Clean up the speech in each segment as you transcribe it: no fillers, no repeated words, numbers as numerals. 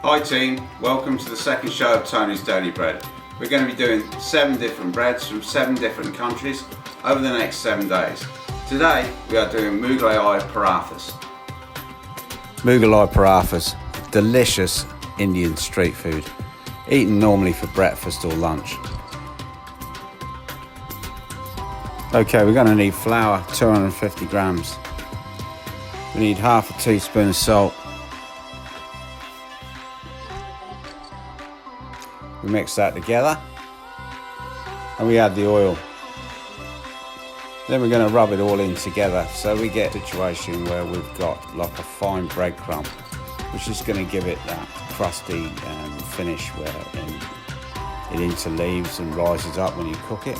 Hi team, welcome to the second show of Tony's Daily Bread. We're going to be doing 7 different breads from 7 different countries over the next 7 days. Today we are doing Mughlai Parathas. Mughlai Parathas, delicious Indian street food, eaten normally for breakfast or lunch. Okay, we're going to need flour, 250 grams. We need half a teaspoon of salt. We mix that together and we add the oil. Then we're going to rub it all in together so we get a situation where we've got like a fine breadcrumb, which is going to give it that crusty finish where it interleaves and rises up when you cook it.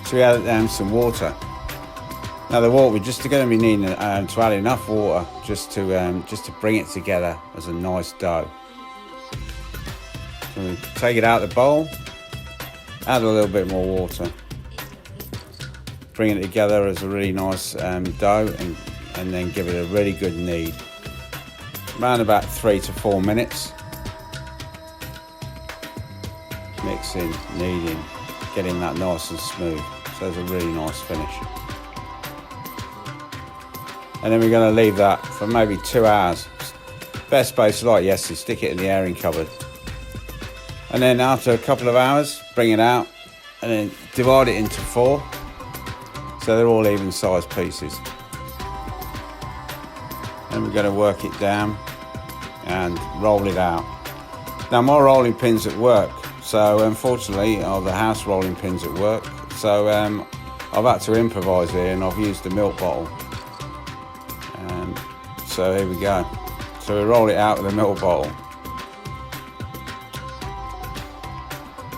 So we add some water. Now the water, we're just going to be needing to add enough water just to bring it together as a nice dough. So we take it out of the bowl, add a little bit more water, bring it together as a really nice dough, and then give it a really good knead. Around about 3 to 4 minutes. Mixing, kneading, getting that nice and smooth. So it's a really nice finish. And then we're going to leave that for maybe 2 hours. Best place to like yes is stick it in the airing cupboard. And then after a couple of hours, bring it out and then divide it into 4 so they're all even sized pieces. And we're going to work it down and roll it out. Now my rolling pin's at work, so unfortunately the house rolling pin's at work, so I've had to improvise here and I've used the milk bottle. So here we go. So we roll it out with a milk bottle.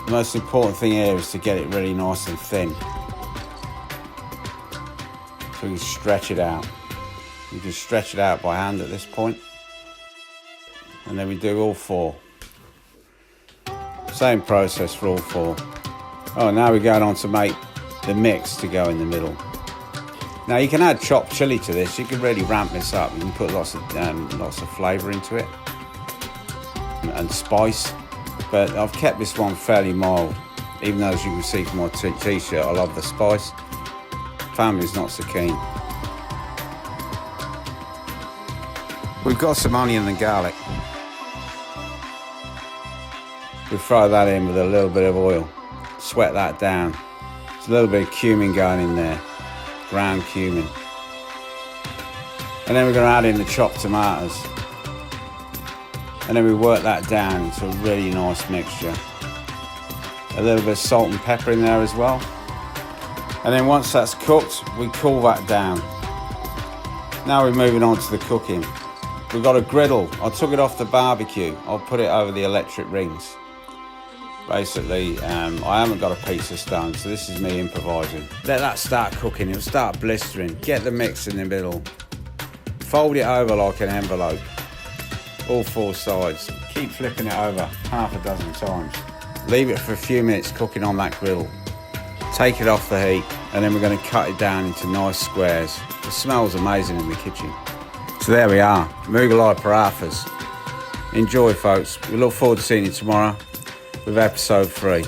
The most important thing here is to get it really nice and thin. So we can stretch it out. You can stretch it out by hand at this point. And then we do all 4. Same process for all 4. Oh, now we're going on to make the mix to go in the middle. Now you can add chopped chilli to this. You can really ramp this up. You can put lots of flavour into it and spice. But I've kept this one fairly mild, even though as you can see from my t-shirt, I love the spice. Family's not so keen. We've got some onion and garlic. We throw that in with a little bit of oil, sweat that down. There's a little bit of cumin going in there, ground cumin. And then we're going to add in the chopped tomatoes. And then we work that down into a really nice mixture. A little bit of salt and pepper in there as well. And then once that's cooked, we cool that down. Now we're moving on to the cooking. We've got a griddle. I took it off the barbecue. I'll put it over the electric rings. Basically, I haven't got a pizza stone, so this is me improvising. Let that start cooking, it'll start blistering. Get the mix in the middle. Fold it over like an envelope. All 4 sides. Keep flipping it over half a dozen times. Leave it for a few minutes cooking on that griddle. Take it off the heat, and then we're going to cut it down into nice squares. It smells amazing in the kitchen. So there we are, Mughlai Parathas. Enjoy folks. We look forward to seeing you tomorrow with episode 3.